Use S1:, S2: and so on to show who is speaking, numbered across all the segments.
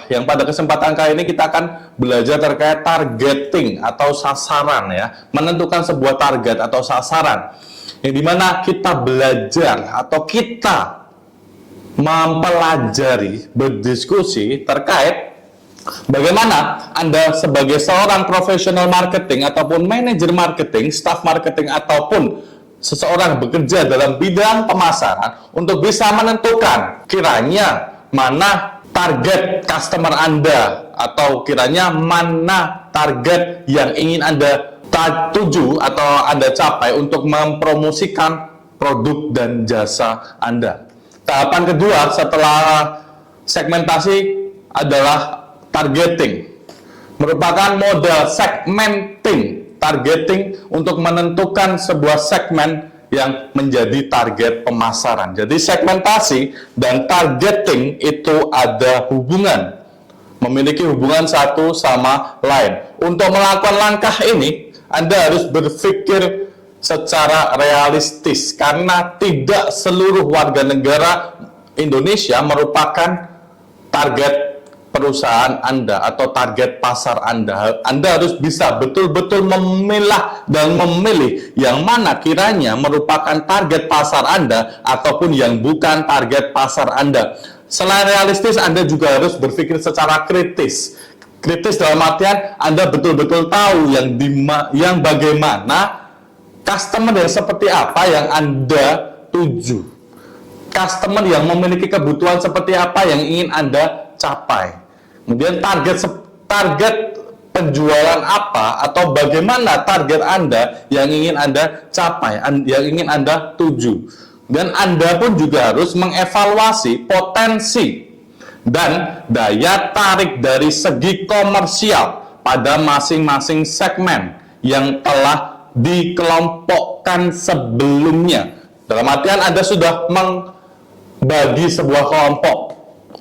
S1: yang pada kesempatan kali ini kita akan belajar terkait targeting atau sasaran ya, menentukan sebuah target atau sasaran, yang dimana kita belajar atau kita mempelajari, berdiskusi terkait bagaimana Anda sebagai seorang profesional marketing ataupun manajer marketing, staff marketing ataupun seseorang bekerja dalam bidang pemasaran untuk bisa menentukan kiranya mana target customer Anda atau kiranya mana target yang ingin Anda tuju atau Anda capai untuk mempromosikan produk dan jasa Anda. Tahapan kedua setelah segmentasi adalah targeting, merupakan model segmenting, targeting untuk menentukan sebuah segmen yang menjadi target pemasaran. Jadi segmentasi dan targeting itu ada hubungan, memiliki hubungan satu sama lain. Untuk melakukan langkah ini, Anda harus berpikir secara realistis, karena tidak seluruh warga negara Indonesia merupakan target perusahaan Anda atau target pasar Anda. Anda harus bisa betul-betul memilah dan memilih yang mana kiranya merupakan target pasar Anda ataupun yang bukan target pasar Anda. Selain realistis, Anda juga harus berpikir secara kritis. Kritis dalam artian Anda betul-betul tahu yang bagaimana customer yang seperti apa yang Anda tuju. Customer yang memiliki kebutuhan seperti apa yang ingin Anda capai. Kemudian target penjualan apa atau bagaimana target Anda yang ingin Anda capai, yang ingin Anda tuju. Dan Anda pun juga harus mengevaluasi potensi dan daya tarik dari segi komersial pada masing-masing segmen yang telah dikelompokkan sebelumnya. Dalam artian Anda sudah membagi sebuah kelompok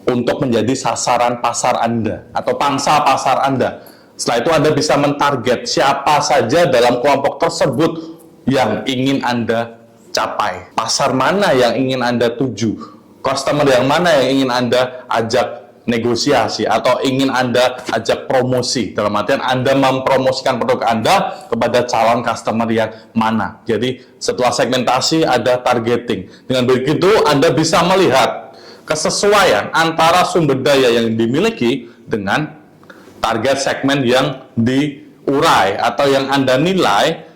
S1: untuk menjadi sasaran pasar Anda atau pangsa pasar Anda. Setelah itu Anda bisa mentarget siapa saja dalam kelompok tersebut yang ingin Anda capai. Pasar mana yang ingin Anda tuju? Customer yang mana yang ingin Anda ajak negosiasi atau ingin Anda ajak promosi? Dalam artian Anda mempromosikan produk Anda kepada calon customer yang mana. Jadi setelah segmentasi ada targeting. Dengan begitu Anda bisa melihat kesesuaian antara sumber daya yang dimiliki dengan target segmen yang diurai atau yang Anda nilai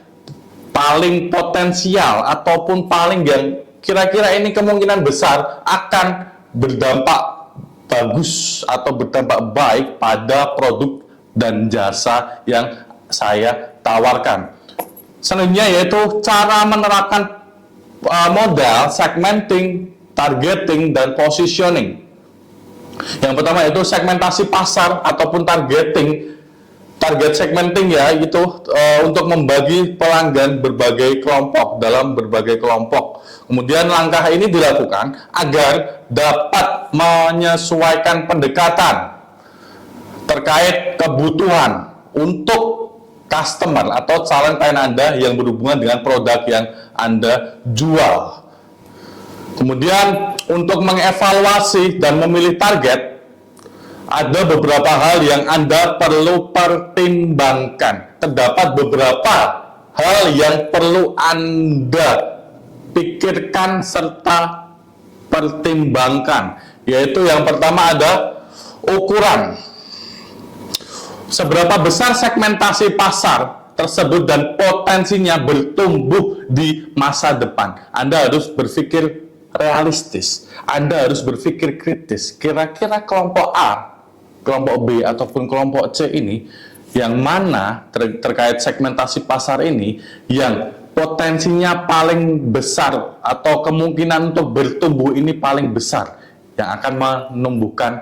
S1: paling potensial ataupun paling yang kira-kira ini kemungkinan besar akan berdampak bagus atau berdampak baik pada produk dan jasa yang saya tawarkan. Selanjutnya yaitu cara menerapkan modal segmenting, targeting, dan positioning. Yang pertama itu segmentasi pasar ataupun targeting. Target segmenting ya itu untuk membagi pelanggan berbagai kelompok dalam berbagai kelompok. Kemudian langkah ini dilakukan agar dapat menyesuaikan pendekatan terkait kebutuhan untuk customer atau calon klien Anda yang berhubungan dengan produk yang Anda jual. Kemudian untuk mengevaluasi dan memilih target, ada beberapa hal yang Anda perlu pertimbangkan. Terdapat beberapa hal yang perlu Anda pikirkan serta pertimbangkan. Yaitu yang pertama ada ukuran. Seberapa besar segmentasi pasar tersebut dan potensinya bertumbuh di masa depan. Anda harus berpikir realistis. Anda harus berpikir kritis. Kira-kira kelompok A, kelompok B, ataupun kelompok C ini, yang mana terkait segmentasi pasar ini, yang potensinya paling besar atau kemungkinan untuk bertumbuh ini paling besar, yang akan menumbuhkan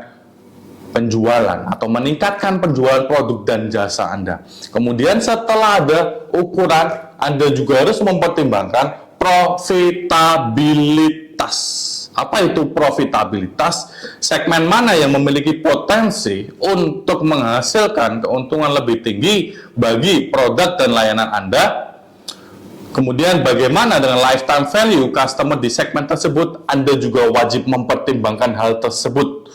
S1: penjualan atau meningkatkan penjualan produk dan jasa Anda. Kemudian setelah ada ukuran, Anda juga harus mempertimbangkan profitabilitas. Apa itu profitabilitas? Segmen mana yang memiliki potensi untuk menghasilkan keuntungan lebih tinggi bagi produk dan layanan Anda? Kemudian bagaimana dengan lifetime value customer di segmen tersebut? Anda juga wajib mempertimbangkan hal tersebut.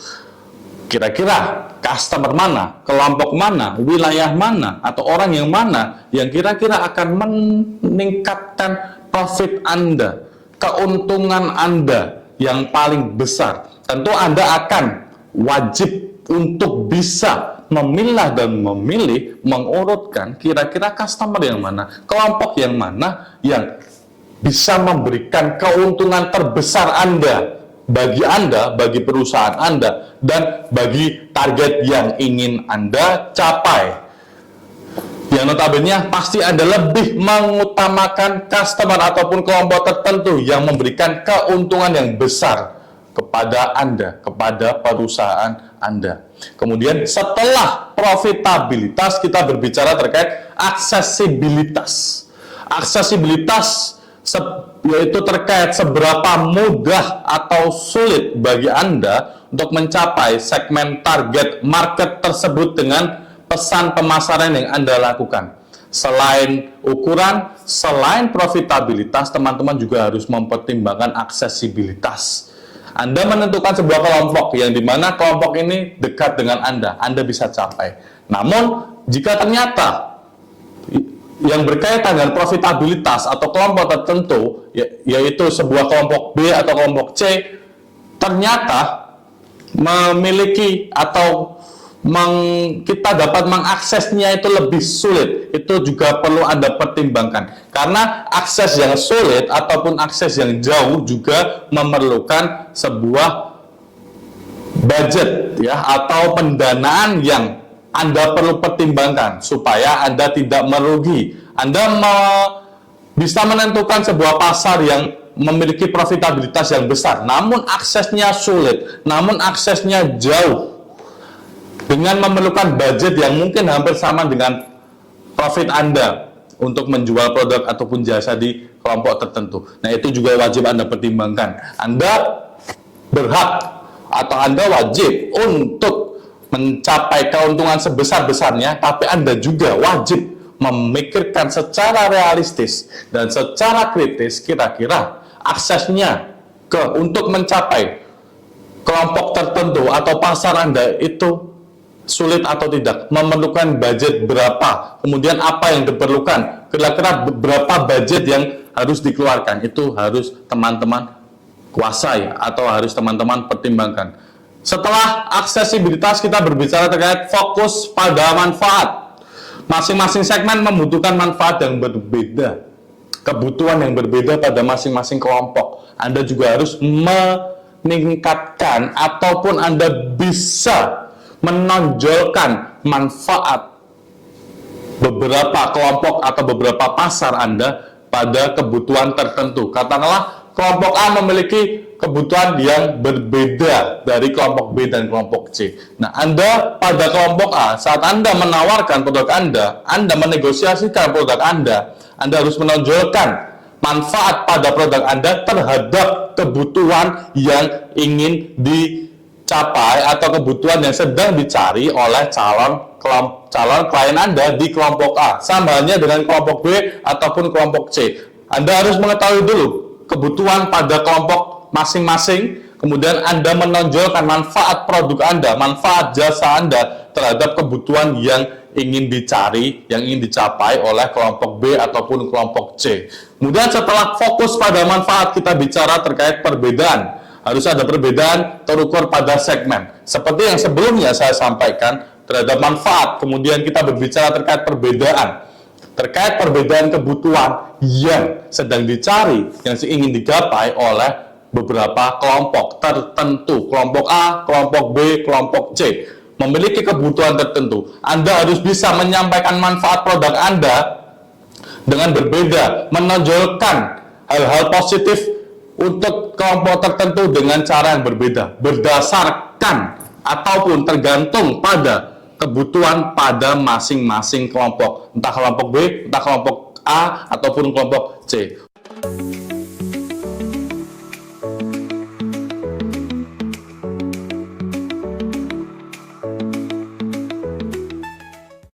S1: kira-kira customer mana, kelompok mana, wilayah mana, atau orang yang mana yang kira-kira akan meningkatkan profit Anda, keuntungan Anda yang paling besar. Tentu Anda akan wajib untuk bisa memilah dan memilih, mengurutkan kira-kira customer yang mana, kelompok yang mana yang bisa memberikan keuntungan terbesar Anda, bagi perusahaan Anda, dan bagi target yang ingin Anda capai. Yang notabene pasti Anda lebih mengutamakan customer ataupun kelompok tertentu yang memberikan keuntungan yang besar kepada Anda, kepada perusahaan Anda. Kemudian setelah profitabilitas, kita berbicara terkait aksesibilitas. Aksesibilitas yaitu terkait seberapa mudah atau sulit bagi Anda untuk mencapai segmen target market tersebut dengan pesan pemasaran yang Anda lakukan. Selain ukuran, selain profitabilitas, teman-teman juga harus mempertimbangkan aksesibilitas. Anda menentukan sebuah kelompok yang dimana kelompok ini dekat dengan Anda bisa capai. Namun, jika ternyata yang berkaitan dengan profitabilitas atau kelompok tertentu, yaitu sebuah kelompok B atau kelompok C, ternyata memiliki atau kita dapat mengaksesnya itu lebih sulit, itu juga perlu Anda pertimbangkan. Karena akses yang sulit ataupun akses yang jauh juga memerlukan sebuah budget ya, atau pendanaan yang Anda perlu pertimbangkan supaya Anda tidak merugi. Anda bisa menentukan sebuah pasar yang memiliki profitabilitas yang besar, namun aksesnya sulit, namun aksesnya jauh, dengan memerlukan budget yang mungkin hampir sama dengan profit Anda untuk menjual produk ataupun jasa di kelompok tertentu. Nah, itu juga wajib Anda pertimbangkan. Anda berhak atau Anda wajib untuk mencapai keuntungan sebesar-besarnya, tapi Anda juga wajib memikirkan secara realistis dan secara kritis kira-kira aksesnya untuk mencapai kelompok tertentu atau pasar Anda itu sulit atau tidak, memerlukan budget berapa, kemudian apa yang diperlukan, kira-kira berapa budget yang harus dikeluarkan, itu harus teman-teman kuasai atau harus teman-teman pertimbangkan. Setelah aksesibilitas, kita berbicara terkait fokus pada manfaat. Masing-masing segmen membutuhkan manfaat yang berbeda, kebutuhan yang berbeda pada masing-masing kelompok. Anda juga harus meningkatkan ataupun Anda bisa menonjolkan manfaat beberapa kelompok atau beberapa pasar Anda pada kebutuhan tertentu. Katakanlah kelompok A memiliki kebutuhan yang berbeda dari kelompok B dan kelompok C. Nah, Anda pada kelompok A, saat Anda menawarkan produk Anda menegosiasikan produk Anda harus menonjolkan manfaat pada produk Anda terhadap kebutuhan yang ingin dicapai atau kebutuhan yang sedang dicari oleh calon klien Anda di kelompok A. Sama halnya dengan kelompok B ataupun kelompok C. Anda harus mengetahui dulu kebutuhan pada kelompok masing-masing, kemudian Anda menonjolkan manfaat produk Anda, manfaat jasa Anda terhadap kebutuhan yang ingin dicari, yang ingin dicapai oleh kelompok B ataupun kelompok C. Kemudian setelah fokus pada manfaat, kita bicara terkait perbedaan. Harus ada perbedaan terukur pada segmen. Seperti yang sebelumnya saya sampaikan terhadap manfaat, kemudian kita berbicara terkait perbedaan. Terkait perbedaan kebutuhan yang sedang dicari, yang ingin digapai oleh beberapa kelompok tertentu. Kelompok A, kelompok B, kelompok C. Memiliki kebutuhan tertentu. Anda harus bisa menyampaikan manfaat produk Anda dengan berbeda, menonjolkan hal-hal positif untuk kelompok tertentu dengan cara yang berbeda, berdasarkan ataupun tergantung pada kebutuhan pada masing-masing kelompok, entah kelompok B, entah kelompok A, ataupun kelompok C.